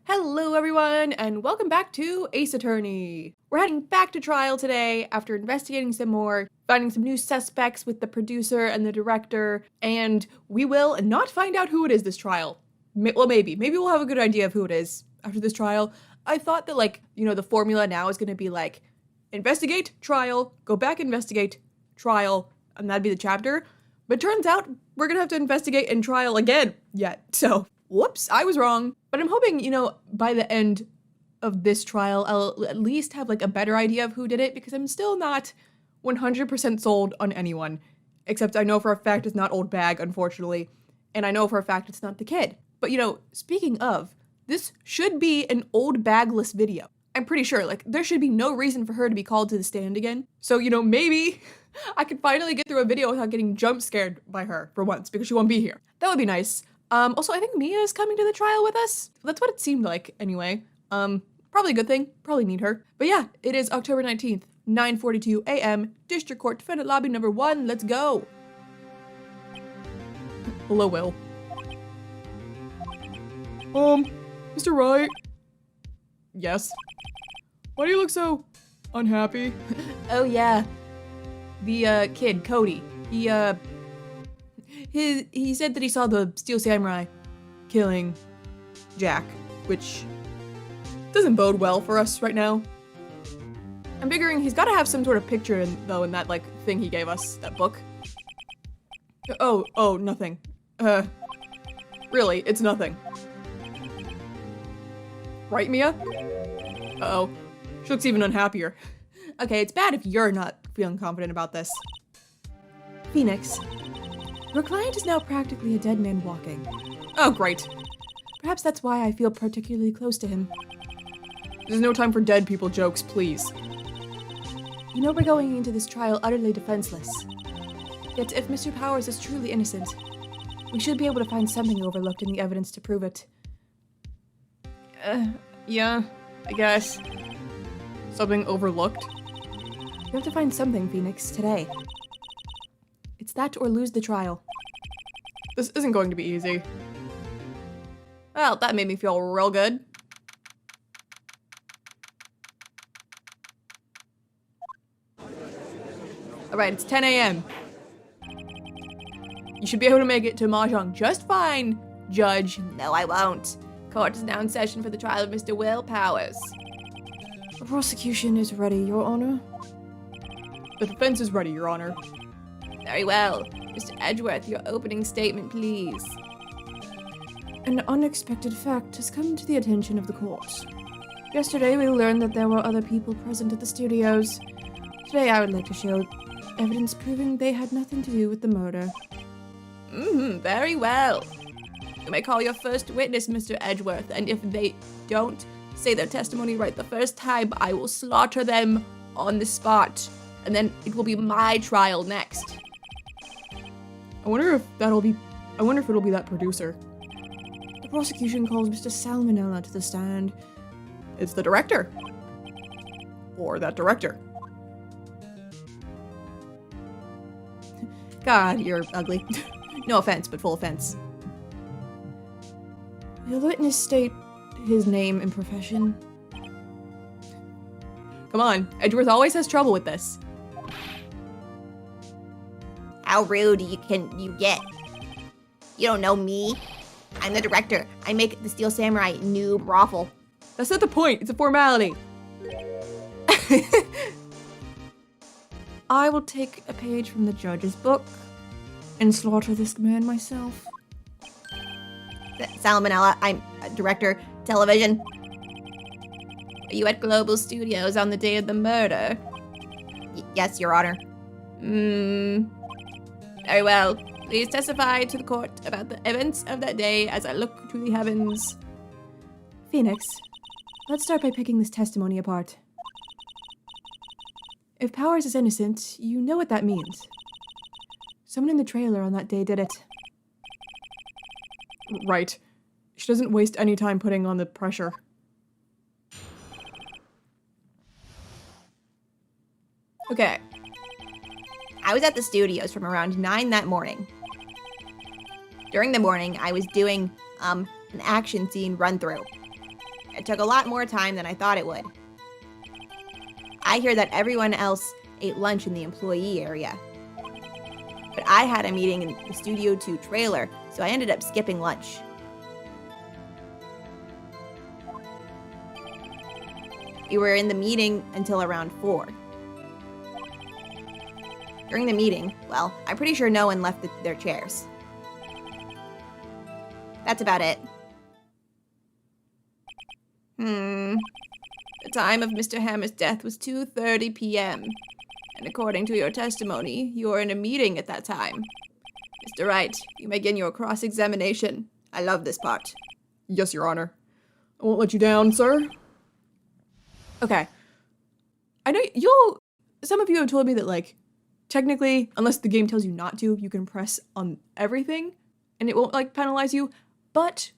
Hello everyone, and welcome back to Ace Attorney! We're heading back to trial today after investigating some more, finding some new suspects with the producer and the director, and we will not find out who it is this trial. Well, maybe we'll have a good idea of who it is after this trial. I thought that, the formula now is gonna be investigate, trial, go back, investigate, trial, and that'd be the chapter. But turns out we're gonna have to investigate and trial again yet, so whoops, I was wrong. But I'm hoping, by the end of this trial, I'll at least have a better idea of who did it, because I'm still not 100% sold on anyone. Except I know for a fact it's not Old Bag, unfortunately. And I know for a fact it's not the kid. But speaking of, this should be an Old Bagless video. I'm pretty sure, there should be no reason for her to be called to the stand again. So, maybe I could finally get through a video without getting jump scared by her for once, because she won't be here. That would be nice. Also, I think Mia is coming to the trial with us. That's what it seemed like, anyway. Probably a good thing. Probably need her. But yeah, it is October 19th, 9:42 a.m., District Court, Defendant Lobby number 1. Let's go. Hello, Will. Mr. Wright? Yes? Why do you look so unhappy? Oh, yeah. The, kid, Cody. He said that he saw the Steel Samurai killing Jack, which doesn't bode well for us right now. I'm figuring he's gotta have some sort of picture in that, thing he gave us, that book. Oh, nothing. Really, it's nothing. Right, Mia? Uh-oh. She looks even unhappier. Okay, it's bad if you're not feeling confident about this. Phoenix. Your client is now practically a dead man walking. Oh, great. Perhaps that's why I feel particularly close to him. There's no time for dead people jokes, please. You know we're going into this trial utterly defenseless. Yet if Mr. Powers is truly innocent, we should be able to find something overlooked in the evidence to prove it. Yeah, I guess. Something overlooked? You have to find something, Phoenix, today. It's that or lose the trial. This isn't going to be easy. Well, that made me feel real good. Alright, it's 10 a.m. You should be able to make it to Mahjong just fine, Judge. No, I won't. Court is now in session for the trial of Mr. Will Powers. The prosecution is ready, Your Honor. The defense is ready, Your Honor. Very well. Mr. Edgeworth, your opening statement, please. An unexpected fact has come to the attention of the court. Yesterday, we learned that there were other people present at the studios. Today, I would like to show evidence proving they had nothing to do with the murder. Very well. You may call your first witness, Mr. Edgeworth, and if they don't say their testimony right the first time, I will slaughter them on the spot. And then it will be my trial next. I wonder if it'll be that producer. The prosecution calls Mr. Salmonella to the stand. It's the director. Or that director. God, you're ugly. No offense, but full offense. Will the witness state his name and profession? Come on, Edgeworth always has trouble with this. How rude can you get? You don't know me. I'm the director. I make the Steel Samurai noob raffle. That's not the point. It's a formality. I will take a page from the judge's book and slaughter this man myself. Salmonella, I'm director, television. Are you at Global Studios on the day of the murder? Yes, Your Honor. Very well. Please testify to the court about the events of that day as I look to the heavens. Phoenix, let's start by picking this testimony apart. If Powers is innocent, you know what that means. Someone in the trailer on that day did it. Right. She doesn't waste any time putting on the pressure. Okay. I was at the studios from around 9 that morning. During the morning, I was doing an action scene run-through. It took a lot more time than I thought it would. I hear that everyone else ate lunch in the employee area. But I had a meeting in the Studio 2 trailer, so I ended up skipping lunch. We were in the meeting until around 4. During the meeting, well, I'm pretty sure no one left their chairs. That's about it. The time of Mr. Hammer's death was 2:30 p.m. And according to your testimony, you were in a meeting at that time. Mr. Wright, you may begin your cross-examination. I love this part. Yes, Your Honor. I won't let you down, sir. Okay. I know some of you have told me that, like, technically, unless the game tells you not to, you can press on everything and it won't, like, penalize you. But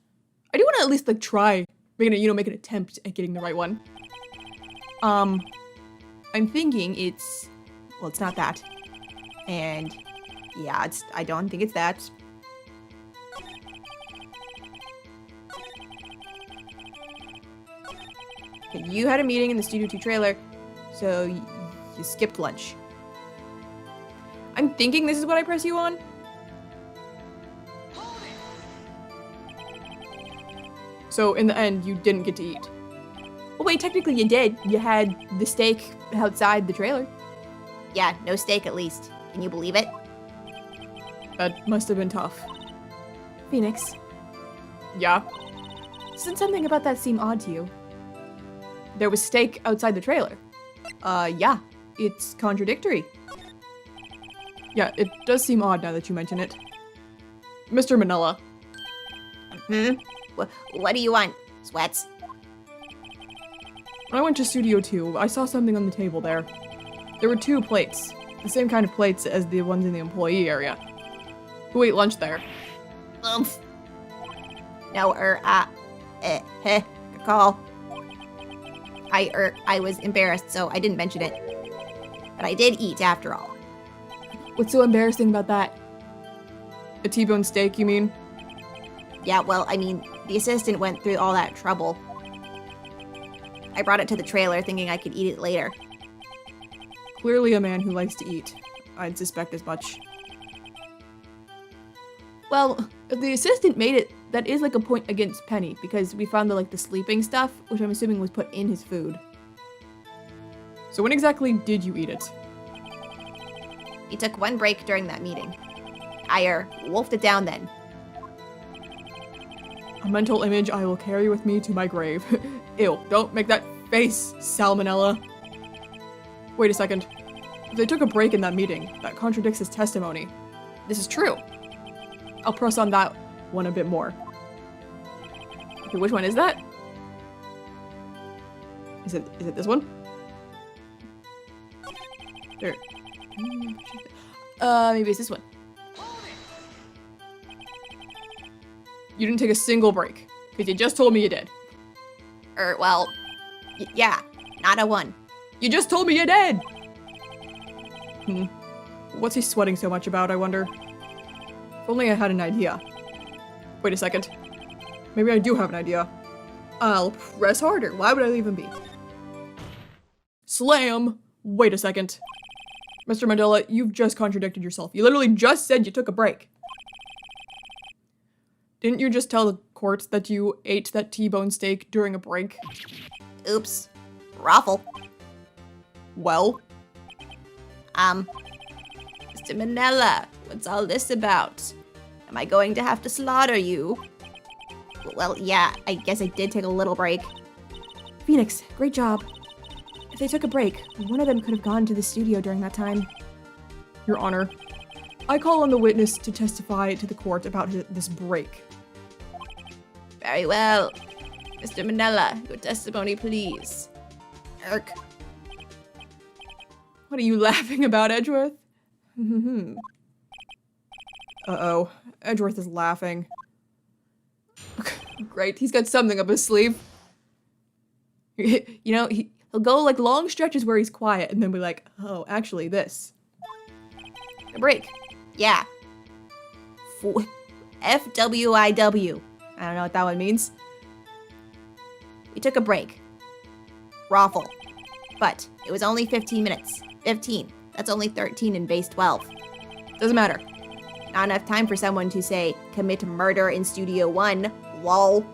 I do want to at least, like, try make an attempt at getting the right one. I'm thinking it's not that. And yeah, I don't think it's that. Okay, you had a meeting in the Studio 2 trailer, so you skipped lunch. I'm thinking this is what I press you on. So in the end, you didn't get to eat. Well, wait, technically you did. You had the steak outside the trailer. Yeah, no steak at least. Can you believe it? That must have been tough. Phoenix. Yeah? Doesn't something about that seem odd to you? There was steak outside the trailer. Yeah. It's contradictory. Yeah, it does seem odd now that you mention it. Mr. Manila. What do you want, Sweats? When I went to Studio 2, I saw something on the table there. There were 2 plates. The same kind of plates as the ones in the employee area. Who ate lunch there? No, good call. I was embarrassed, so I didn't mention it. But I did eat after all. What's so embarrassing about that? A T-bone steak, you mean? Yeah, well, I mean, the assistant went through all that trouble. I brought it to the trailer thinking I could eat it later. Clearly a man who likes to eat. I'd suspect as much. Well, if the assistant made it, that is like a point against Penny, because we found the sleeping stuff, which I'm assuming was put in his food. So when exactly did you eat it? He took 1 break during that meeting. I wolfed it down then. A mental image I will carry with me to my grave. Ew, don't make that face, Salmonella. Wait a second. If they took a break in that meeting, that contradicts his testimony. This is true. I'll press on that one a bit more. Okay, which one is that? Is it this one? There. Maybe it's this one. You didn't take a single break, because you just told me you did. Well, yeah, not a 1. You just told me you did! What's he sweating so much about, I wonder? If only I had an idea. Wait a second. Maybe I do have an idea. I'll press harder. Why would I leave him be? Slam! Wait a second. Mr. Mandela, you've just contradicted yourself. You literally just said you took a break. Didn't you just tell the court that you ate that T-bone steak during a break? Oops. Raffle. Well? Mr. Manila, what's all this about? Am I going to have to slaughter you? Well, yeah, I guess I did take a little break. Phoenix, great job. If they took a break, one of them could have gone to the studio during that time. Your Honor, I call on the witness to testify to the court about this break. Very well. Mr. Manila, your testimony, please. Irk. What are you laughing about, Edgeworth? Uh-oh. Edgeworth is laughing. Great, he's got something up his sleeve. You know, he'll go long stretches where he's quiet and then be like, oh, actually this. A break. Yeah. FWIW. I don't know what that one means. We took a break. Raffle. But it was only 15 minutes. 15. That's only 13 in base 12. Doesn't matter. Not enough time for someone to say, commit murder in Studio 1. Lol.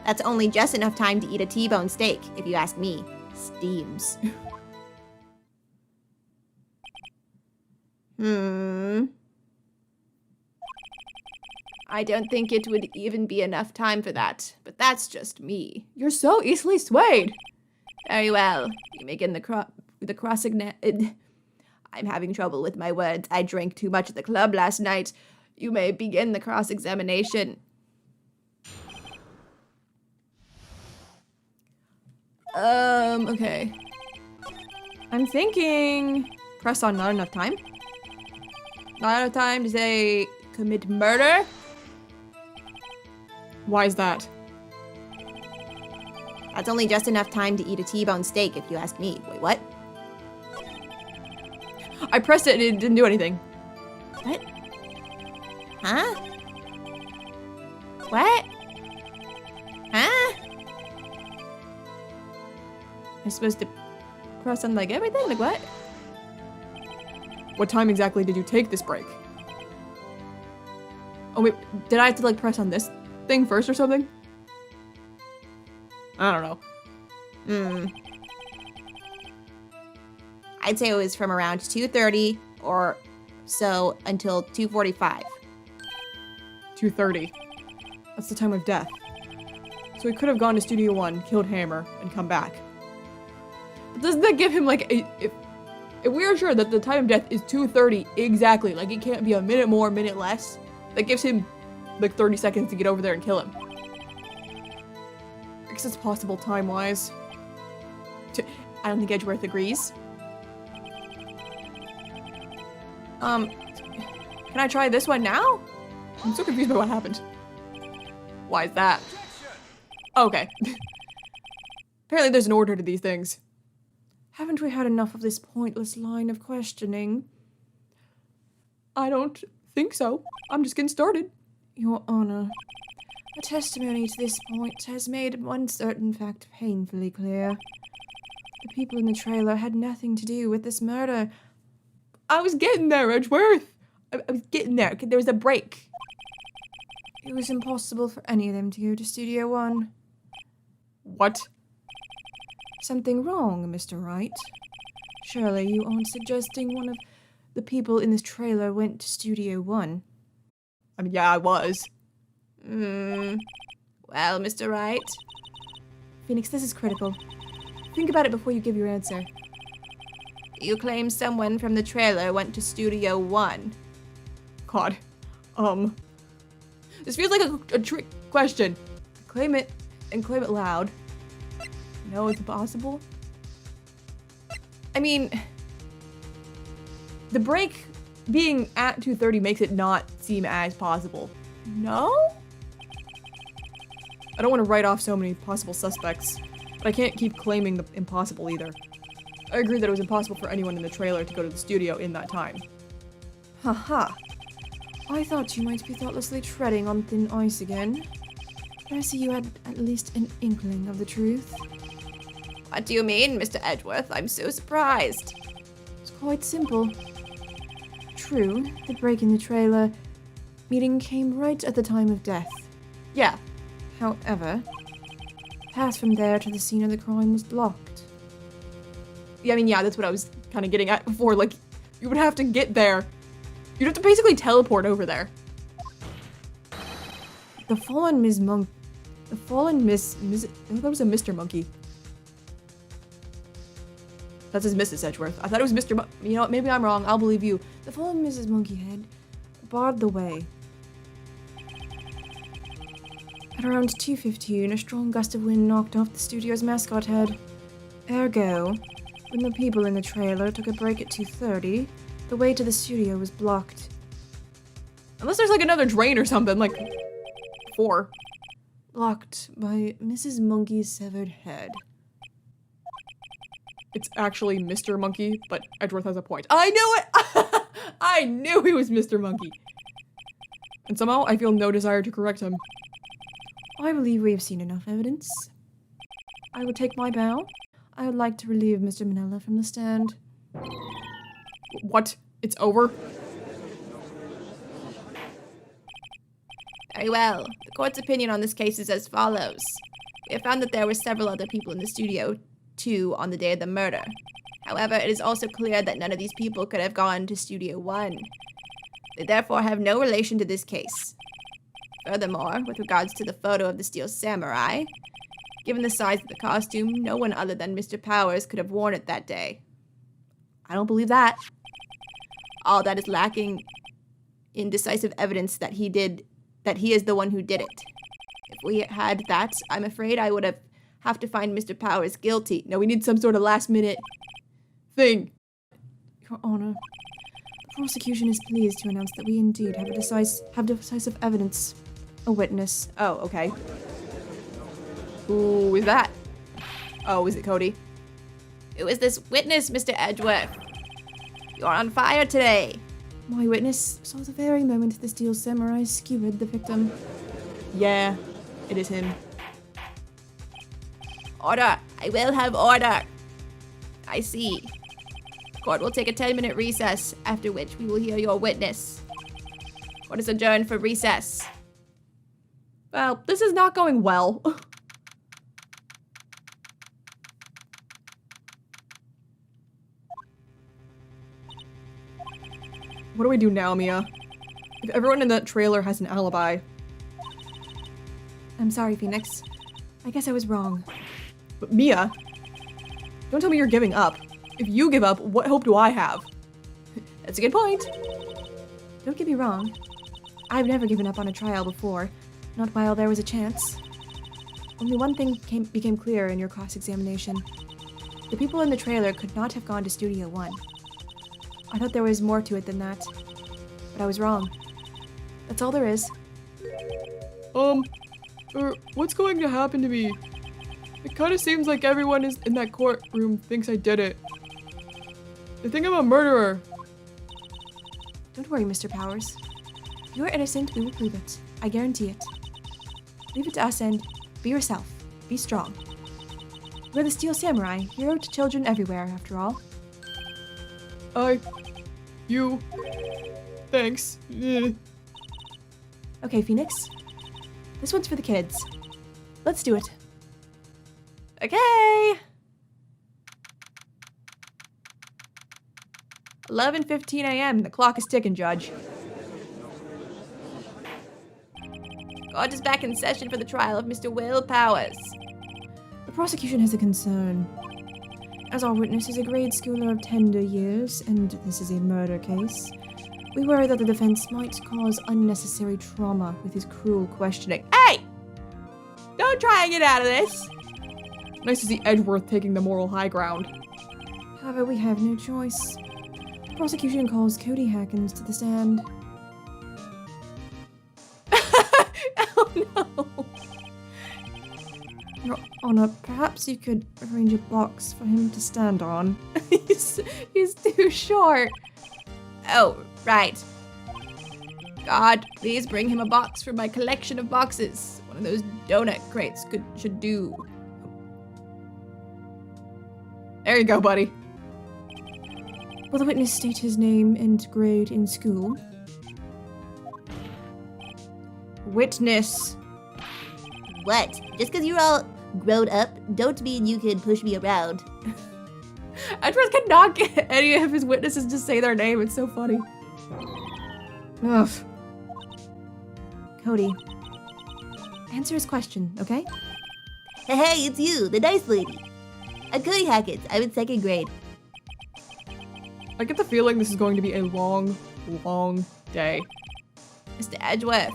That's only just enough time to eat a T-bone steak, if you ask me. Steams. I don't think it would even be enough time for that, but that's just me. You're so easily swayed. Very well. You begin the cross-examination. I'm having trouble with my words. I drank too much at the club last night. You may begin the cross-examination. Okay. I'm thinking press on not enough time. Not enough time to say commit murder. Why is that? That's only just enough time to eat a T-bone steak, if you ask me. Wait, what? I pressed it and it didn't do anything. What? Huh? What? Huh? I'm supposed to press on like everything? Like what? What time exactly did you take this break? Oh wait, did I have to like press on this thing first or something? I don't know. I'd say it was from around 2:30 or so until 2:45. 2:30. That's the time of death. So he could have gone to Studio 1, killed Hammer, and come back. But doesn't that give him like if we're sure that the time of death is 2:30 exactly, like it can't be a minute more, minute less, that gives him like 30 seconds to get over there and kill him. I guess it's possible time-wise. I don't think Edgeworth agrees. Can I try this one now? I'm so confused by what happened. Why is that? Okay. Apparently there's an order to these things. Haven't we had enough of this pointless line of questioning? I don't think so. I'm just getting started. Your Honor, the testimony to this point has made one certain fact painfully clear. The people in the trailer had nothing to do with this murder. I was getting there, Edgeworth! I was getting there. There was a break. It was impossible for any of them to go to Studio 1. What? Something wrong, Mr. Wright? Surely you aren't suggesting one of the people in this trailer went to Studio 1? I mean, yeah, I was. Well, Mr. Wright? Phoenix, this is critical. Think about it before you give your answer. You claim someone from the trailer went to Studio 1. God. This feels like a trick question. Claim it, and claim it loud. No, it's impossible. I mean, the break being at 2:30 makes it not seem as possible. No? I don't want to write off so many possible suspects, but I can't keep claiming the impossible either. I agree that it was impossible for anyone in the trailer to go to the studio in that time. Haha. I thought you might be thoughtlessly treading on thin ice again. I see you had at least an inkling of the truth. What do you mean, Mr. Edgeworth? I'm so surprised. It's quite simple. True, the break in the trailer meeting came right at the time of death. Yeah. However, the path from there to the scene of the crime was blocked. Yeah, I mean, yeah, that's what I was kind of getting at before. Like, you would have to get there. You'd have to basically teleport over there. The fallen Miss Monk... The fallen Miss... I thought it was a Mr. Monkey. That says Mrs. Edgeworth. I thought it was Mr. You know what? Maybe I'm wrong. I'll believe you. The fallen Mrs. Monkeyhead barred the way. At around 2:15, a strong gust of wind knocked off the studio's mascot head. Ergo, when the people in the trailer took a break at 2:30, the way to the studio was blocked. Unless there's like another drain or something, like 4. Blocked by Mrs. Monkey's severed head. It's actually Mr. Monkey, but Edgeworth has a point. I knew it! I knew he was Mr. Monkey. and somehow I feel no desire to correct him. I believe we have seen enough evidence. I will take my bow. I would like to relieve Mr. Manella from the stand. What? It's over? Very well. The court's opinion on this case is as follows. We have found that there were several other people in the studio, too, on the day of the murder. However, it is also clear that none of these people could have gone to Studio 1. They therefore have no relation to this case. Furthermore, with regards to the photo of the Steel Samurai, given the size of the costume, no one other than Mr. Powers could have worn it that day. I don't believe that. All that is lacking in decisive evidence that he is the one who did it. If we had that, I'm afraid I would have to find Mr. Powers guilty. No, we need some sort of last minute thing. Your Honor, the prosecution is pleased to announce that we indeed have decisive evidence. A witness. Oh, okay. Who is that? Oh, is it Cody? Who is this witness, Mr. Edgeworth? You're on fire today. My witness saw the very moment the Steel Samurai skewered the victim. Yeah, it is him. Order! I will have order! I see. The court will take a 10-minute recess, after which we will hear your witness. Court is adjourned for recess. Well, this is not going well. What do we do now, Mia? If everyone in that trailer has an alibi. I'm sorry, Phoenix. I guess I was wrong. But Mia, don't tell me you're giving up. If you give up, what hope do I have? That's a good point. Don't get me wrong. I've never given up on a trial before. Not while there was a chance. Only one thing became clear in your cross-examination. The people in the trailer could not have gone to Studio 1. I thought there was more to it than that. But I was wrong. That's all there is. What's going to happen to me? It kind of seems like everyone in that courtroom thinks I did it. They think I'm a murderer. Don't worry, Mr. Powers. If you're innocent, we will prove it. I guarantee it. Leave it to us and be yourself. Be strong. You're the Steel Samurai, hero to children everywhere, after all. Thanks. Okay, Phoenix. This one's for the kids. Let's do it. Okay! 11:15 a.m. The clock is ticking, Judge. Court is back in session for the trial of Mr. Will Powers. The prosecution has a concern. As our witness is a grade schooler of tender years, and this is a murder case, we worry that the defense might cause unnecessary trauma with his cruel questioning. Hey! Don't try and get out of this! Nice to see Edgeworth taking the moral high ground. However, we have no choice. The prosecution calls Cody Hackins to the stand. Oh no! Your Honor, perhaps you could arrange a box for him to stand on. he's too short. Oh, right. God, please bring him a box from my collection of boxes. One of those donut crates should do. There you go, buddy. Will the witness state his name and grade in school? Witness. What? Just because you're all grown up, don't mean you can push me around. Edgeworth cannot get any of his witnesses to say their name. It's so funny. Ugh. Cody, answer his question, okay? Hey, it's you, the nice lady. I'm Cody Hackett. I'm in 2nd grade. I get the feeling this is going to be a long, long day. Mr. Edgeworth,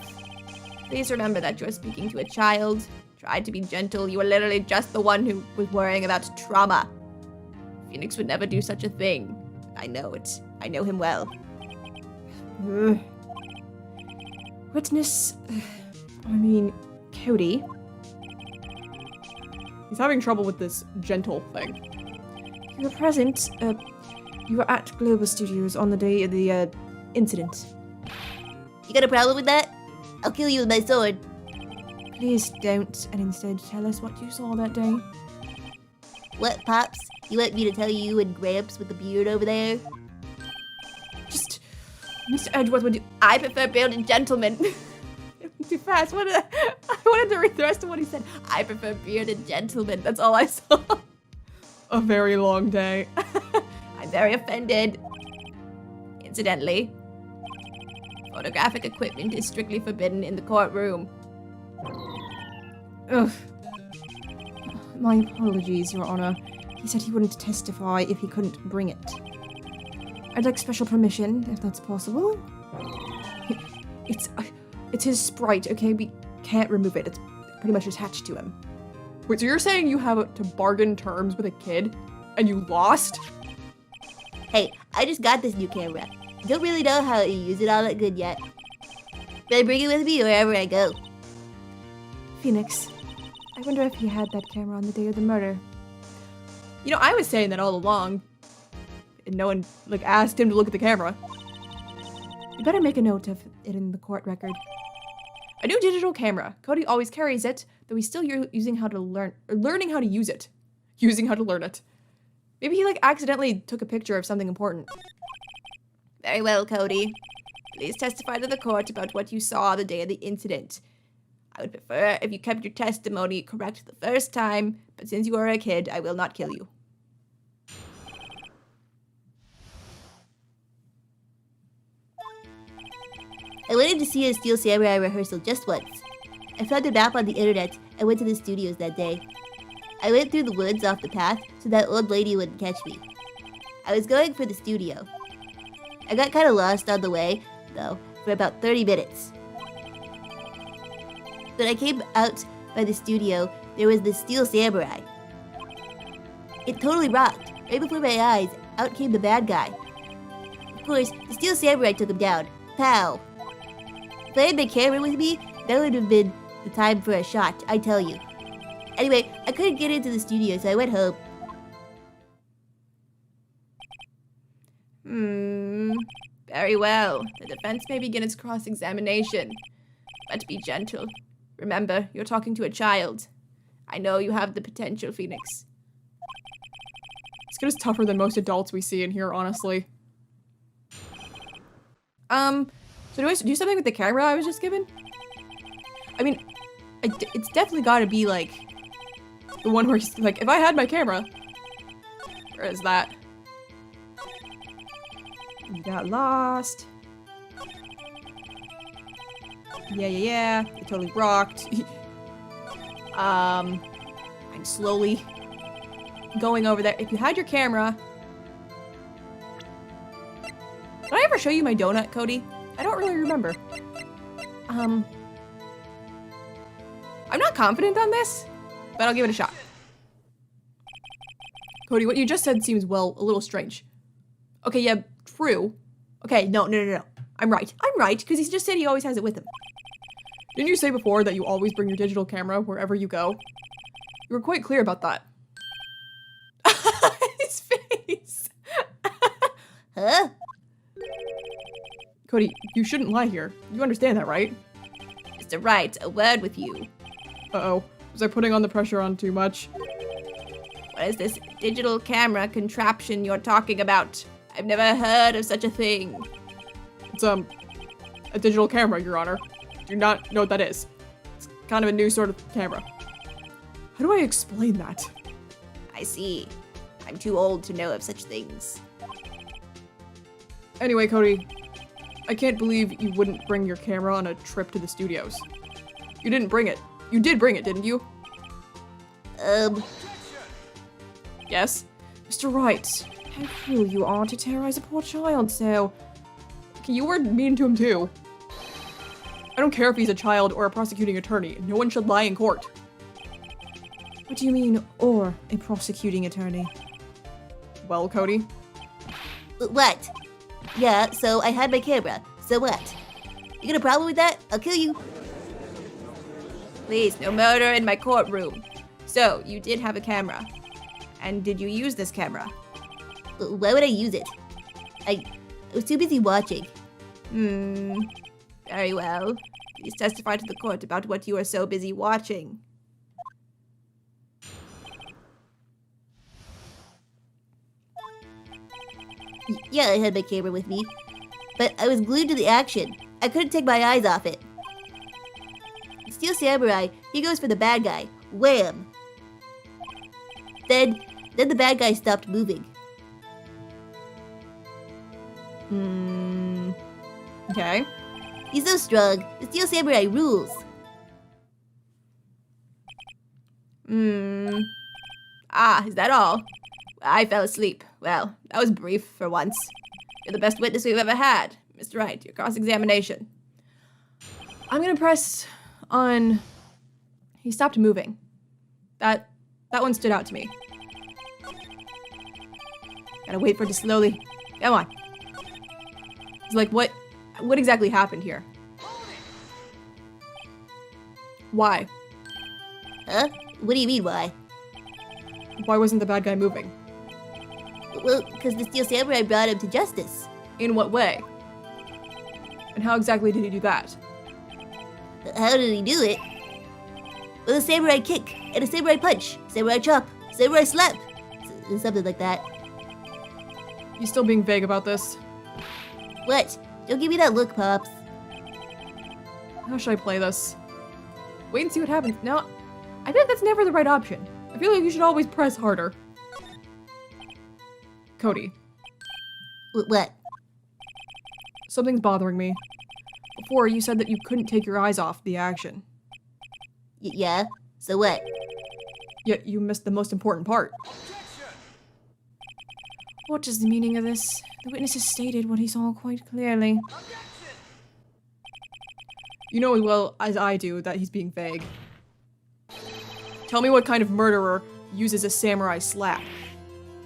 please remember that you're speaking to a child. Try to be gentle. You are literally just the one who was worrying about trauma. Phoenix would never do such a thing. I know it. I know him well. Ugh. Witness... Cody. He's having trouble with this gentle thing. You were present, you were at Global Studios on the day of the, incident. You got a problem with that? I'll kill you with my sword. Please don't, and instead tell us what you saw that day. What, Pops? You want me to tell you and Gramps with the beard over there? Just, Mr. Edgeworth would do. I prefer bearded gentlemen. Too fast. I wanted to read the rest of what he said. I prefer bearded gentlemen. That's all I saw. A very long day. I'm very offended. Incidentally, photographic equipment is strictly forbidden in the courtroom. Ugh. My apologies, Your Honor. He said he wouldn't testify if he couldn't bring it. I'd like special permission, if that's possible. It's his sprite, okay? We can't remove it. It's pretty much attached to him. Wait, so you're saying you have to bargain terms with a kid, and you lost? Hey, I just got this new camera. Don't really know how to use it all that good yet. But I bring it with me wherever I go. Phoenix, I wonder if he had that camera on the day of the murder. You know, I was saying that all along. And no one, asked him to look at the camera. You better make a note of it in the court record. A new digital camera. Cody always carries it, though he's still learning how to use it. Using how to learn it. Maybe he, accidentally took a picture of something important. Very well, Cody. Please testify to the court about what you saw the day of the incident. I would prefer if you kept your testimony correct the first time, but since you are a kid, I will not kill you. I wanted to see a Steel Samurai rehearsal just once. I found a map on the internet and went to the studios that day. I went through the woods off the path so that old lady wouldn't catch me. I was going for the studio. I got kind of lost on the way, though, for about 30 minutes. When I came out by the studio, there was the Steel Samurai. It totally rocked. Right before my eyes, out came the bad guy. Of course, the Steel Samurai took him down. Pow! If I had my camera with me, that would have been the time for a shot, I tell you. Anyway, I couldn't get into the studio, so I went home. Very well. The defense may begin its cross-examination. But be gentle. Remember, you're talking to a child. I know you have the potential, Phoenix. This kid is tougher than most adults we see in here, honestly. So do I do something with the camera I was just given? I mean, it's definitely gotta be, the one where he's, if I had my camera. Where is that? You got lost. Yeah. It totally rocked. I'm slowly going over there. If you had your camera... Did I ever show you my donut, Cody? I don't really remember. I'm not confident on this, but I'll give it a shot. Cody, what you just said seems, a little strange. Okay, yeah, true. Okay, no. I'm right, because he just said he always has it with him. Didn't you say before that you always bring your digital camera wherever you go? You were quite clear about that. His face! Huh? Cody, you shouldn't lie here. You understand that, right? Mr. Wright, a word with you. Uh-oh. Was I putting on the pressure on too much? What is this digital camera contraption you're talking about? I've never heard of such a thing. It's, a digital camera, Your Honor. Do not know what that is. It's kind of a new sort of camera. How do I explain that? I see. I'm too old to know of such things. Anyway, Cody, I can't believe you wouldn't bring your camera on a trip to the studios. You didn't bring it. You did bring it, didn't you? Yes? Mr. Wright, how cruel you are to terrorize a poor child so... Okay, you were mean to him too. I don't care if he's a child or a prosecuting attorney. No one should lie in court. What do you mean, or a prosecuting attorney? Well, Cody? What? Yeah, so I had my camera. So what? You got a problem with that? I'll kill you. Please, no murder in my courtroom. So, you did have a camera. And did you use this camera? Why would I use it? I was too busy watching. Very well. Please testify to the court about what you are so busy watching. Yeah, I had my camera with me, but I was glued to the action. I couldn't take my eyes off it. Steel Samurai, he goes for the bad guy. Wham! Then the bad guy stopped moving. Okay. He's so strong. The Steel Samurai rules. Ah, is that all? I fell asleep. Well, that was brief for once. You're the best witness we've ever had. Mr. Wright, your cross-examination. I'm gonna press on. He stopped moving. That one stood out to me. Gotta wait for it to slowly... Come on. It's like, what exactly happened here? Why? Huh? What do you mean, why? Why wasn't the bad guy moving? Well, because the Steel Samurai brought him to justice. In what way? And how exactly did he do that? How did he do it? With a samurai kick, and a samurai punch, samurai chop, samurai slap, something like that. He's still being vague about this. What? Don't give me that look, Pops. How should I play this? Wait and see what happens. No, I think that's never the right option. I feel like you should always press harder. Cody, What? something's bothering me. Before, you said that you couldn't take your eyes off the action. Yeah? So what? Yet you missed the most important part. What is the meaning of this? The witness has stated what he saw quite clearly. You know as well as I do that he's being vague. Tell me what kind of murderer uses a samurai slap.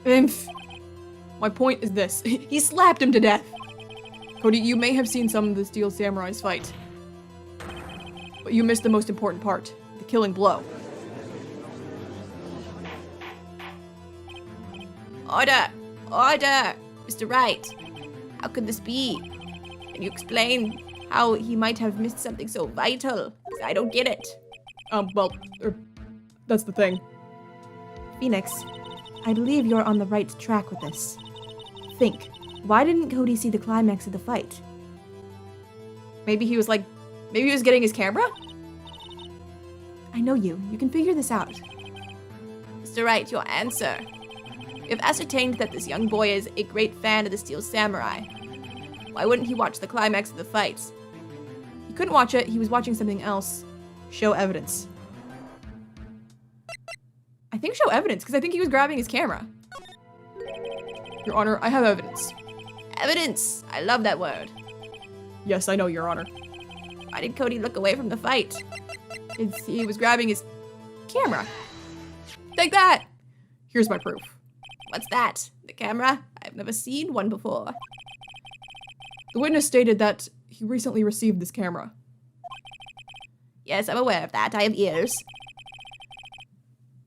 Imph. My point is this. He slapped him to death. Cody, you may have seen some of the Steel Samurais fight. But you missed the most important part. The killing blow. Order! Order! Mr. Wright, how could this be? Can you explain how he might have missed something so vital? 'Cause I don't get it. That's the thing. Phoenix, I believe you're on the right track with this. Think, why didn't Cody see the climax of the fight? Maybe he was getting his camera? I know you. You can figure this out. Mr. Wright, your answer. We have ascertained that this young boy is a great fan of the Steel Samurai. Why wouldn't he watch the climax of the fight? He couldn't watch it. He was watching something else. Show evidence. I think show evidence, because I think he was grabbing his camera. Your Honor, I have evidence. Evidence! I love that word. Yes, I know, Your Honor. Why did Cody look away from the fight? He was grabbing his camera. Take that! Here's my proof. What's that? The camera? I've never seen one before. The witness stated that he recently received this camera. Yes, I'm aware of that. I have ears.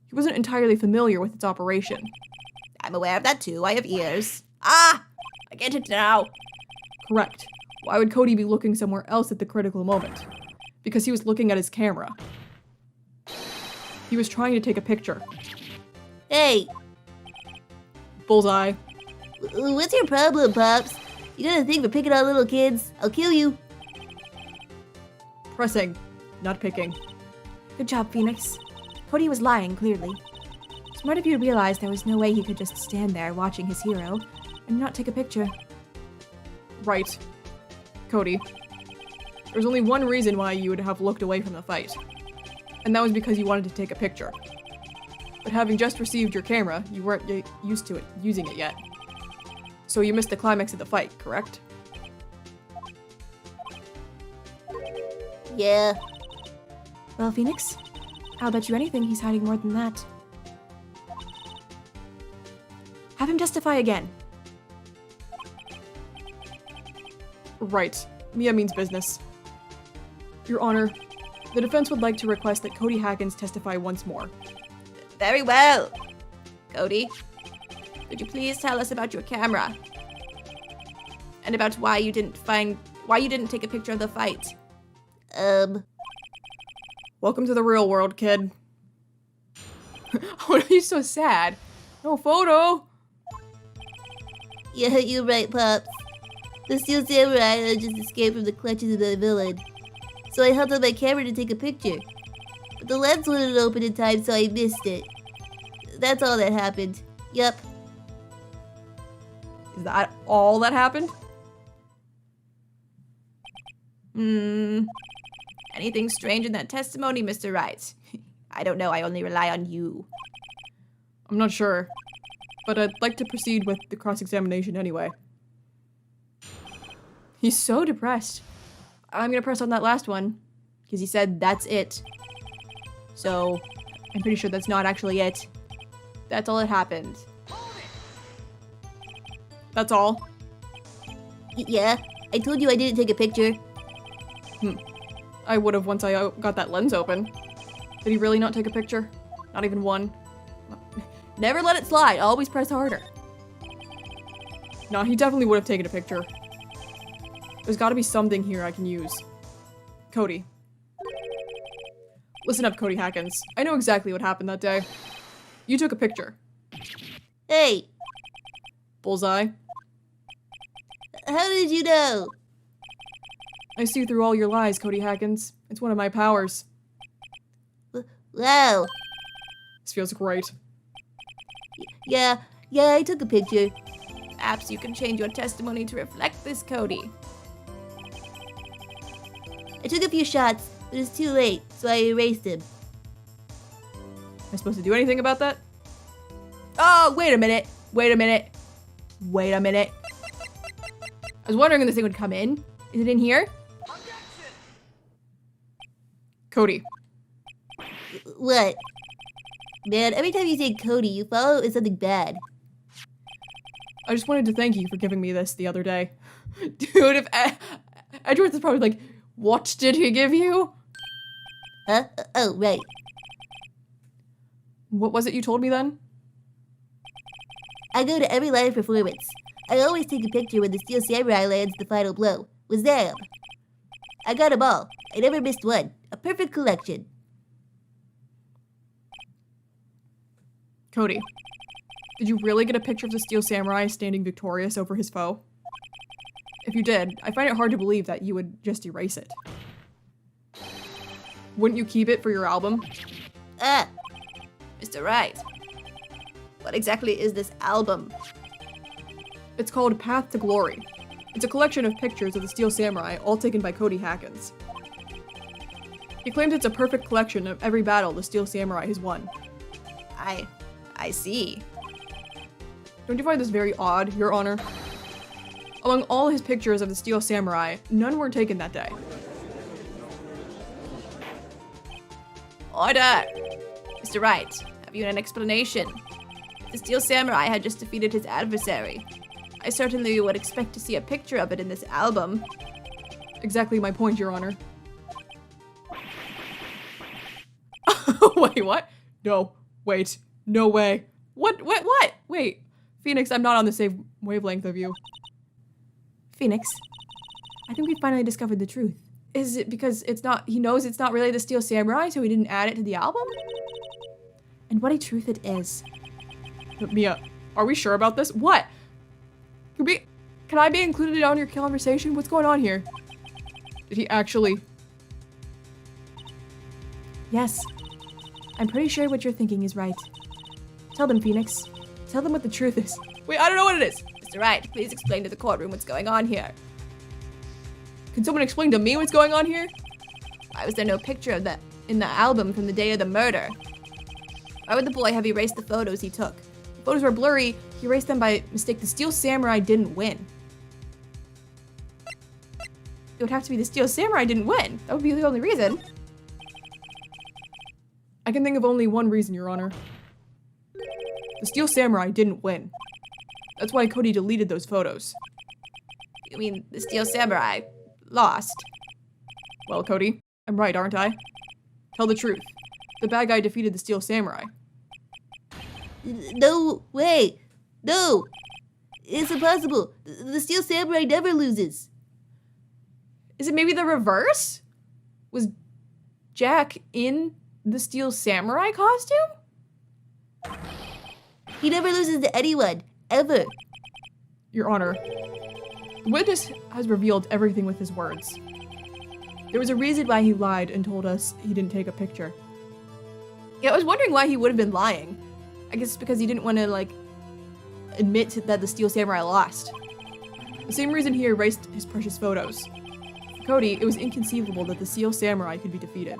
He wasn't entirely familiar with its operation. I'm aware of that too. I have ears. Ah! I get it now. Correct. Why would Cody be looking somewhere else at the critical moment? Because he was looking at his camera. He was trying to take a picture. Hey, Bullseye. what's your problem, Pops? You got a thing for picking on little kids? I'll kill you. Pressing, not picking. Good job, Phoenix. Cody was lying, clearly. Smart of you to realize there was no way he could just stand there watching his hero and not take a picture. Right. Cody. There's only one reason why you would have looked away from the fight. And that was because you wanted to take a picture. But having just received your camera, you weren't used to using it yet. So you missed the climax of the fight, correct? Yeah. Well, Phoenix, I'll bet you anything he's hiding more than that. Have him testify again. Right. Mia means business. Your Honor, the defense would like to request that Cody Haggins testify once more. Very well. Cody, could you please tell us about your camera? And about why you didn't take a picture of the fight? Welcome to the real world, kid. What are you so sad? No photo. Yeah, you're right, Pops. The Steel Samurai had just escaped from the clutches of the villain. So I held up my camera to take a picture. But the lens wouldn't open in time, so I missed it. That's all that happened. Yup. Is that all that happened? Anything strange in that testimony, Mr. Wright? I don't know, I only rely on you. I'm not sure, but I'd like to proceed with the cross-examination anyway. He's so depressed. I'm gonna press on that last one, because he said that's it. So, I'm pretty sure that's not actually it. That's all that happened. That's all. Yeah, I told you I didn't take a picture. I would have once I got that lens open. Did he really not take a picture? Not even one? Never let it slide, always press harder. Nah, he definitely would have taken a picture. There's gotta be something here I can use. Cody. Listen up, Cody Hackins. I know exactly what happened that day. You took a picture. Hey, Bullseye. how did you know? I see through all your lies, Cody Hackins. It's one of my powers. Wow. This feels great. Yeah, I took a picture. Perhaps you can change your testimony to reflect this, Cody. I took a few shots, but it's too late, so I erased him. Am I supposed to do anything about that? Oh, wait a minute. Wait a minute. Wait a minute. I was wondering when this thing would come in. Is it in here? Cody. What? Man, every time you say Cody, you follow it with something bad. I just wanted to thank you for giving me this the other day. Dude, if Edward is probably like, what did he give you? Huh? Oh, right. What was it you told me then? I go to every live performance. I always take a picture when the Steel Samurai lands the final blow. Wazam! I got 'em all. I never missed one. A perfect collection. Cody, did you really get a picture of the Steel Samurai standing victorious over his foe? If you did, I find it hard to believe that you would just erase it. Wouldn't you keep it for your album? Ah! Mr. Wright, what exactly is this album? It's called Path to Glory. It's a collection of pictures of the Steel Samurai, all taken by Cody Hackins. He claims it's a perfect collection of every battle the Steel Samurai has won. I see. Don't you find this very odd, Your Honor? Among all his pictures of the Steel Samurai, none were taken that day. Order! Mr. Wright, have you an explanation? The Steel Samurai had just defeated his adversary. I certainly would expect to see a picture of it in this album. Exactly my point, Your Honor. Wait, what? No. Wait. No way. What? Wait. Phoenix, I'm not on the same wavelength of you. Phoenix, I think we finally discovered the truth. Is it because he knows it's not really the Steel Samurai, so he didn't add it to the album? And what a truth it is. But Mia, are we sure about this? What? Can I be included on your conversation? What's going on here? Did he actually? Yes. I'm pretty sure what you're thinking is right. Tell them, Phoenix. Tell them what the truth is. Wait, I don't know what it is. Mr. Wright, please explain to the courtroom what's going on here. Can someone explain to me what's going on here? Why was there no picture of that in the album from the day of the murder? Why would the boy have erased the photos he took? The photos were blurry. He erased them by mistake. The Steel Samurai didn't win. It would have to be the Steel Samurai didn't win. That would be the only reason. I can think of only one reason, Your Honor. The Steel Samurai didn't win. That's why Cody deleted those photos. You mean the Steel Samurai lost? Well, Cody, I'm right, aren't I? Tell the truth. The bad guy defeated the Steel Samurai. No way! No! It's impossible! The Steel Samurai never loses! Is it maybe the reverse? Was Jack in the Steel Samurai costume? He never loses to anyone, ever. Your Honor, the witness has revealed everything with his words. There was a reason why he lied and told us he didn't take a picture. Yeah, I was wondering why he would have been lying. I guess because he didn't want to, like, admit that the Steel Samurai lost. The same reason he erased his precious photos. For Cody, it was inconceivable that the Steel Samurai could be defeated.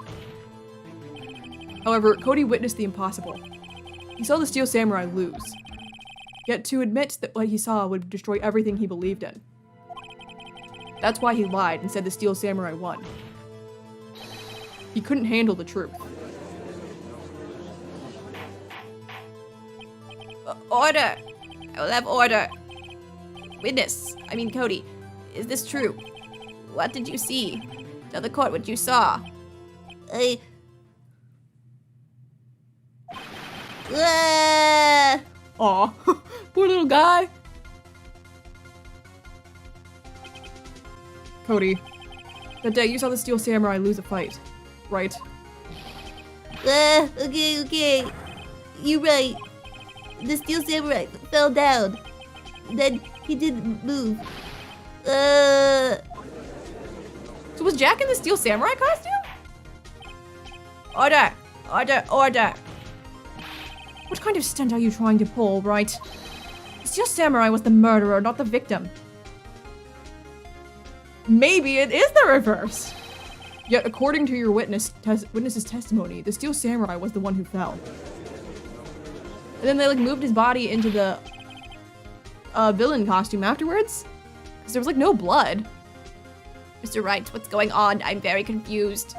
However, Cody witnessed the impossible. He saw the Steel Samurai lose. Yet to admit that what he saw would destroy everything he believed in. That's why he lied and said the Steel Samurai won. He couldn't handle the truth. Order! I will have order. Witness, Cody, is this true? What did you see? Tell the court what you saw. Aw, poor little guy. Cody, that day you saw the Steel Samurai lose a fight, right? Okay. You're right. The Steel Samurai fell down. Then he didn't move. So was Jack in the Steel Samurai costume? Order! Order! Order! What kind of stunt are you trying to pull, Wright? The Steel Samurai was the murderer, not the victim. Maybe it is the reverse. Yet, according to your witness's testimony, the Steel Samurai was the one who fell. And then they moved his body into the villain costume afterwards, because there was no blood. Mr. Wright, what's going on? I'm very confused.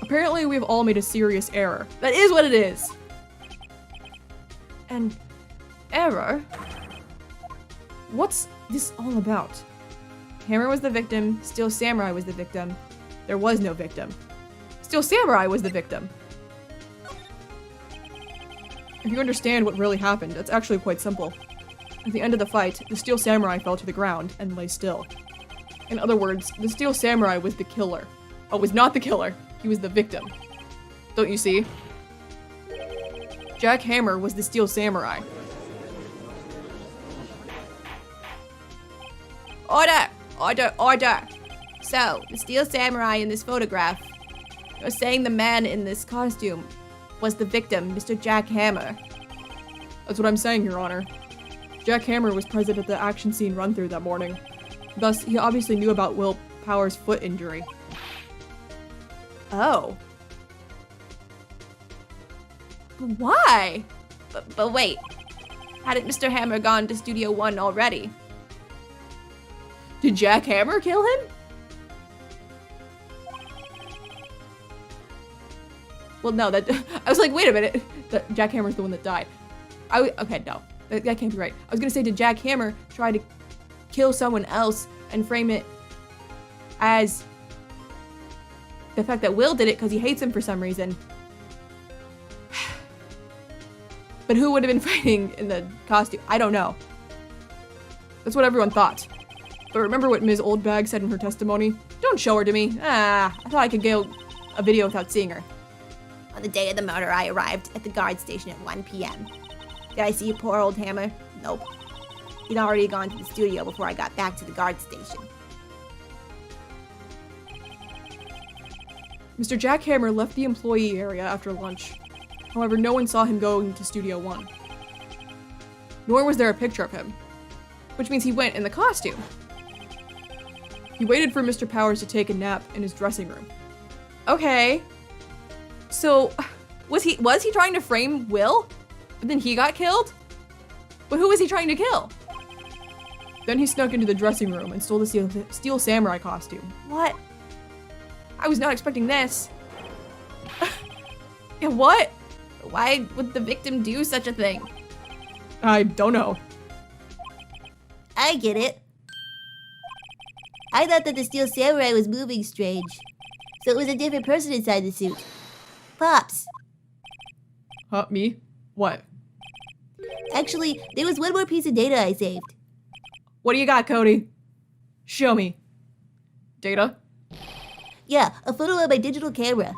Apparently, we've all made a serious error. That is what it is. An error? What's this all about? Hammer was the victim, Steel Samurai was the victim. There was no victim. Steel Samurai was the victim. If you understand what really happened, it's actually quite simple. At the end of the fight, the Steel Samurai fell to the ground and lay still. In other words, the Steel Samurai was the killer. Oh, was not the killer. He was the victim. Don't you see? Jack Hammer was the Steel Samurai. Order! Order! Order! So, the Steel Samurai in this photograph, you're saying the man in this costume was the victim, Mr. Jack Hammer. That's what I'm saying, Your Honor. Jack Hammer was present at the action scene run-through that morning. Thus, he obviously knew about Will Power's foot injury. Oh. But why? But wait. Hadn't Mr. Hammer gone to Studio One already? Did Jack Hammer kill him? Well, no, I was like, wait a minute. Jack Hammer's the one that died. Okay, no. That can't be right. I was gonna say, did Jack Hammer try to kill someone else and frame it as the fact that Will did it because he hates him for some reason? But who would have been fighting in the costume? I don't know. That's what everyone thought. But remember what Ms. Oldbag said in her testimony? Don't show her to me. I thought I could get a video without seeing her. On the day of the murder, I arrived at the guard station at 1 p.m. Did I see poor old Hammer? Nope. He'd already gone to the studio before I got back to the guard station. Mr. Jack Hammer left the employee area after lunch. However, no one saw him going to Studio One. Nor was there a picture of him. Which means he went in the costume. He waited for Mr. Powers to take a nap in his dressing room. Okay. So, was he trying to frame Will? But then he got killed? But who was he trying to kill? Then he snuck into the dressing room and stole the Steel Samurai costume. What? I was not expecting this. Yeah, what? Why would the victim do such a thing? I don't know. I get it. I thought that the Steel Samurai was moving strange. So it was a different person inside the suit. Pops. Huh, me? What? Actually, there was one more piece of data I saved. What do you got, Cody? Show me. Data? Yeah, a photo of my digital camera.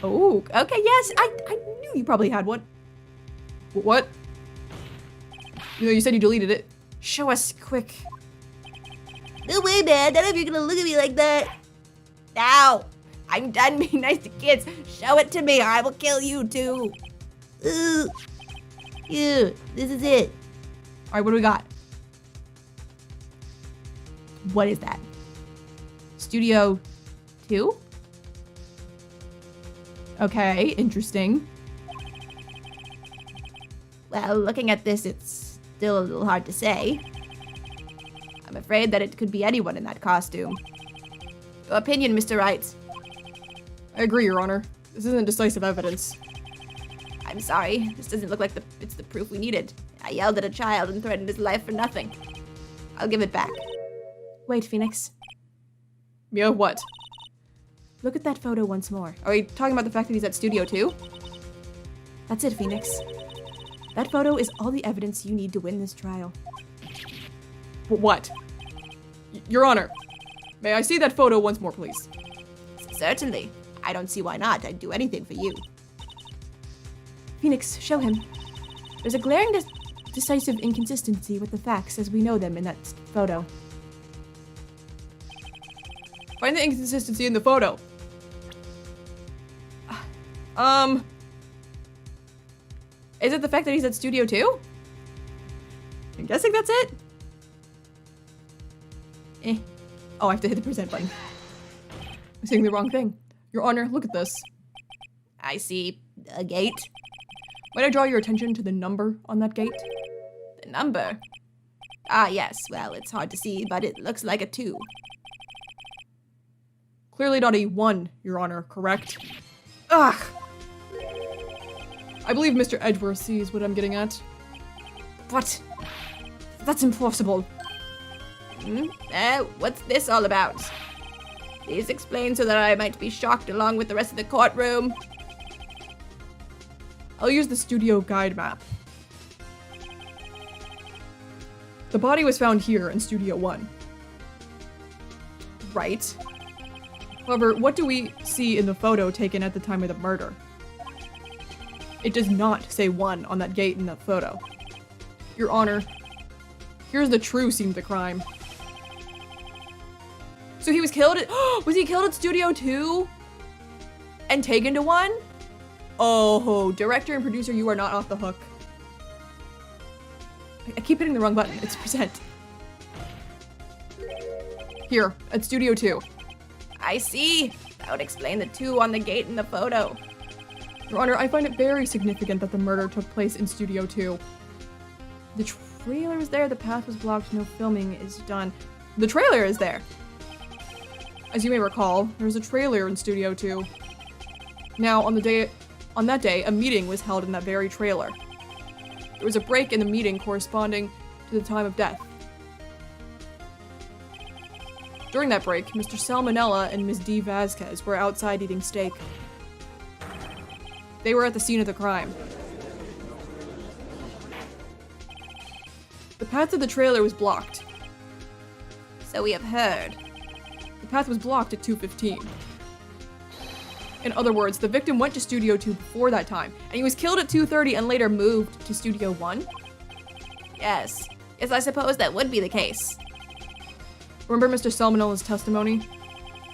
Oh, okay, yes, I knew you probably had one. What? You said you deleted it. Show us, quick. No way, man. None of you are gonna look at me like that. Now, I'm done being nice to kids. Show it to me or I will kill you too. Ooh. Here, this is it. All right, what do we got? What is that? Studio 2? Okay, interesting. Well, looking at this, it's still a little hard to say. I'm afraid that it could be anyone in that costume. Your opinion, Mr. Wright? I agree, Your Honor. This isn't decisive evidence. I'm sorry. This doesn't look like it's the proof we needed. I yelled at a child and threatened his life for nothing. I'll give it back. Wait, Phoenix. Yeah, what? Look at that photo once more. Are we talking about the fact that he's at Studio 2? That's it, Phoenix. That photo is all the evidence you need to win this trial. What? Your Honor, may I see that photo once more, please? Certainly. I don't see why not. I'd do anything for you. Phoenix, show him. There's a glaring decisive inconsistency with the facts as we know them in that photo. Find the inconsistency in the photo. Is it the fact that he's at Studio 2? I'm guessing that's it. Oh, I have to hit the present button. I'm saying the wrong thing. Your Honor, look at this. I see a gate. Might I draw your attention to the number on that gate? The number? Ah, yes. Well, it's hard to see, but it looks like a 2. Clearly not a 1, Your Honor, correct? Ugh! I believe Mr. Edgeworth sees what I'm getting at. What? That's impossible. What's this all about? Please explain so that I might be shocked along with the rest of the courtroom. I'll use the studio guide map. The body was found here in Studio 1. Right. However, what do we see in the photo taken at the time of the murder? It does not say 1 on that gate in that photo. Your Honor, here's the true scene of the crime. So he was killed at- was he killed at Studio 2? And taken to 1? Oh, director and producer, you are not off the hook. I keep hitting the wrong button. It's present. Here, at Studio 2. I see. That would explain the 2 on the gate in the photo. Your Honor, I find it very significant that the murder took place in Studio 2. The trailer is there, the path was blocked, no filming is done. The trailer is there! As you may recall, there was a trailer in Studio 2. Now, on that day, a meeting was held in that very trailer. There was a break in the meeting corresponding to the time of death. During that break, Mr. Salmonella and Ms. D. Vasquez were outside eating steak. They were at the scene of the crime. The path to the trailer was blocked. So we have heard. The path was blocked at 2:15. In other words, the victim went to Studio 2 before that time, and he was killed at 2:30 and later moved to Studio 1? Yes. Yes, I suppose that would be the case. Remember Mr. Salmonella's testimony?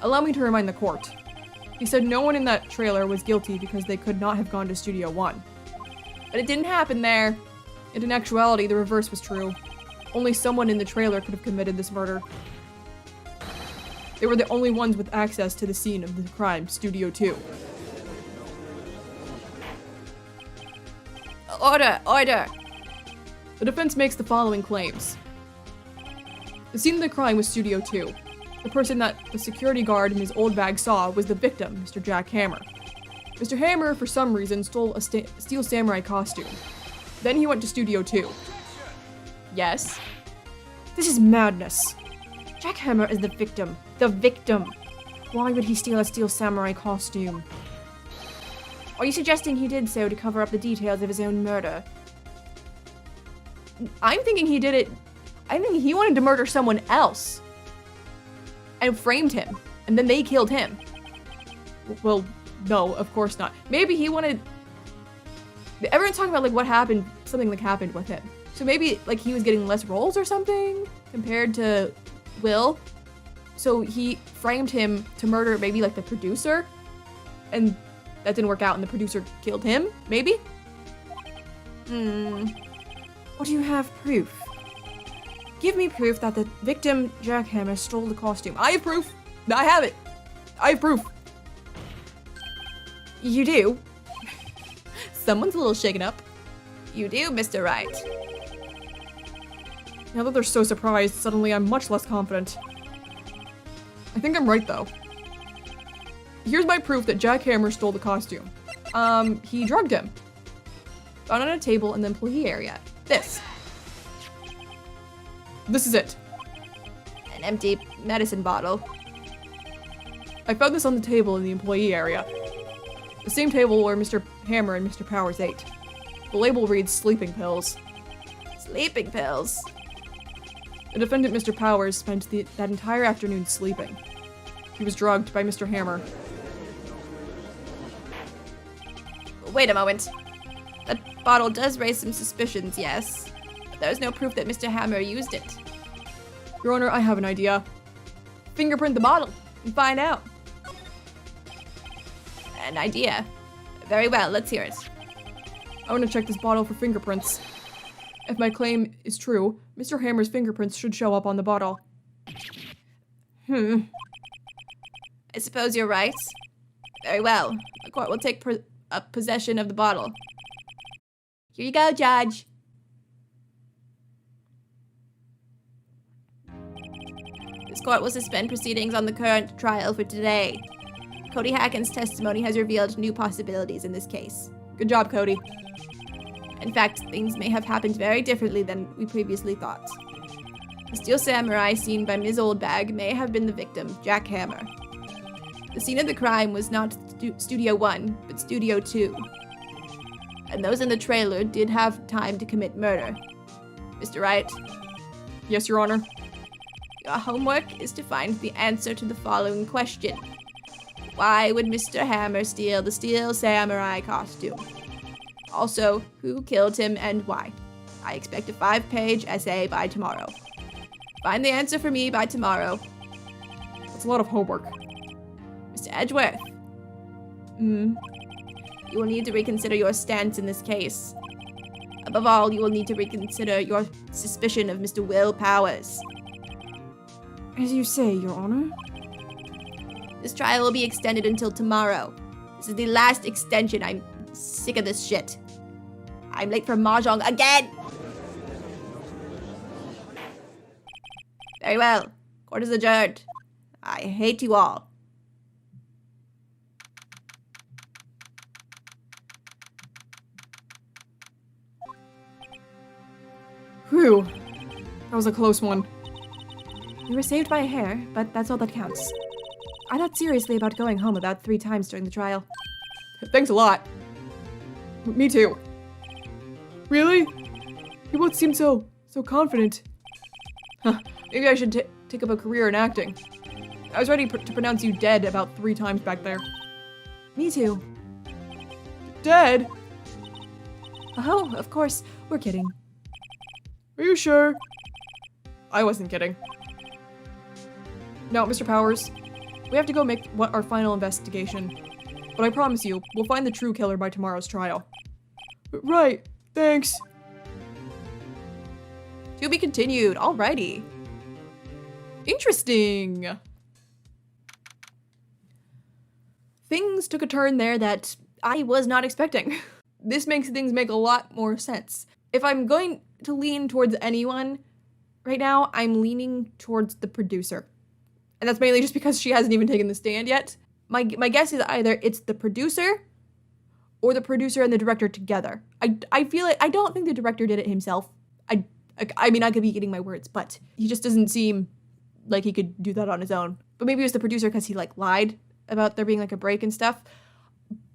Allow me to remind the court. He said no one in that trailer was guilty because they could not have gone to Studio 1. But it didn't happen there. And in actuality, the reverse was true. Only someone in the trailer could have committed this murder. They were the only ones with access to the scene of the crime, Studio 2. Order! Order! The defense makes the following claims. The scene of the crime was Studio 2. The person that the security guard in his old bag saw was the victim, Mr. Jack Hammer. Mr. Hammer, for some reason, stole a Steel Samurai costume. Then he went to Studio 2. Yes? This is madness. Jack Hammer is the victim. The victim. Why would he steal a Steel Samurai costume? Are you suggesting he did so to cover up the details of his own murder? I'm thinking he did it. I think he wanted to murder someone else. And framed him. and then they killed him. Well, no, of course not. Maybe he wanted... Everyone's talking about, like, what happened, something like happened with him. So maybe, like, he was getting less roles or something compared to Will. So he framed him to murder maybe, like, the producer. And that didn't work out, and the producer killed him, maybe? What do you have proof? Give me proof that the victim, Jackhammer, stole the costume. I have proof. I have it. I have proof. You do? Someone's a little shaken up. You do, Mr. Wright. Now that they're so surprised, suddenly I'm much less confident. I think I'm right, though. Here's my proof that Jackhammer stole the costume. He drugged him. Found on a table in the employee area. This is it. An empty medicine bottle. I found this on the table in the employee area. The same table where Mr. Hammer and Mr. Powers ate. The label reads sleeping pills. Sleeping pills. The defendant, Mr. Powers, spent that entire afternoon sleeping. He was drugged by Mr. Hammer. Wait a moment. That bottle does raise some suspicions, yes. But there's no proof that Mr. Hammer used it. Your Honor, I have an idea. Fingerprint the bottle and find out. An idea. Very well, let's hear it. I want to check this bottle for fingerprints. If my claim is true, Mr. Hammer's fingerprints should show up on the bottle. I suppose you're right. Very well. The court will take possession of the bottle. Here you go, Judge. This court will suspend proceedings on the current trial for today. Cody Hacken's testimony has revealed new possibilities in this case. Good job, Cody. In fact, things may have happened very differently than we previously thought. The Steel Samurai seen by Ms. Oldbag may have been the victim, Jack Hammer. The scene of the crime was not Studio 1, but Studio 2. And those in the trailer did have time to commit murder. Mr. Wright? Yes, Your Honor. Your homework is to find the answer to the following question. Why would Mr. Hammer steal the Steel Samurai costume? Also, who killed him and why? I expect a 5-page essay by tomorrow. Find the answer for me by tomorrow. That's a lot of homework. Mr. Edgeworth. You will need to reconsider your stance in this case. Above all, you will need to reconsider your suspicion of Mr. Will Powers. As you say, Your Honor. This trial will be extended until tomorrow. This is the last extension. I'm sick of this shit. I'm late for Mahjong again! Very well. Court is adjourned. I hate you all. Whew. That was a close one. You were saved by a hair, but that's all that counts. I thought seriously about going home about 3 times during the trial. Thanks a lot. Me too. Really? You both seem so confident. Huh. Maybe I should take up a career in acting. I was ready to pronounce you dead about 3 times back there. Me too. Dead? Oh, of course. We're kidding. Are you sure? I wasn't kidding. Now, Mr. Powers, we have to go make our final investigation. But I promise you, we'll find the true killer by tomorrow's trial. Right. Thanks. To be continued. Alrighty. Interesting. Things took a turn there that I was not expecting. This makes things make a lot more sense. If I'm going to lean towards anyone right now, I'm leaning towards the producer. And that's mainly just because she hasn't even taken the stand yet. My guess is either it's the producer or the producer and the director together. I feel like, I don't think the director did it himself. I mean, I could be getting my words, but he just doesn't seem like he could do that on his own. But maybe it was the producer because he, like, lied about there being, like, a break and stuff.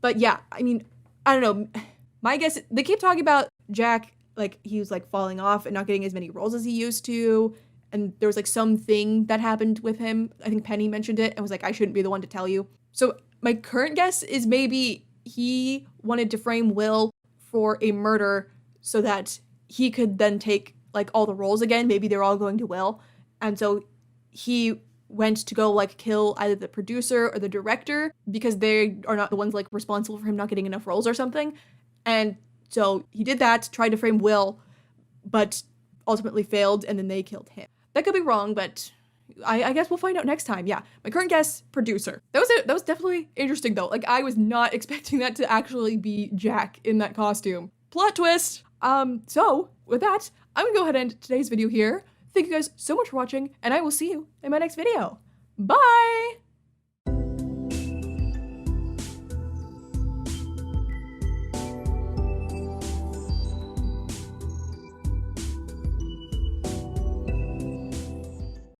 But yeah, I mean, I don't know. My guess, they keep talking about Jack, like, he was, like, falling off and not getting as many roles as he used to. and there was like something that happened with him. I think Penny mentioned it and was like, I shouldn't be the one to tell you. So my current guess is maybe he wanted to frame Will for a murder so that he could then take like all the roles again. Maybe they're all going to Will. And so he went to go like kill either the producer or the director because they are not the ones like responsible for him not getting enough roles or something. And so he did that, tried to frame Will, but ultimately failed, and then they killed him. That could be wrong, but I guess we'll find out next time. Yeah, my current guess, producer. That was it. That was definitely interesting though. Like I was not expecting that to actually be Jack in that costume. Plot twist. So with that, I'm gonna go ahead and end today's video here. Thank you guys so much for watching, and I will see you in my next video. Bye!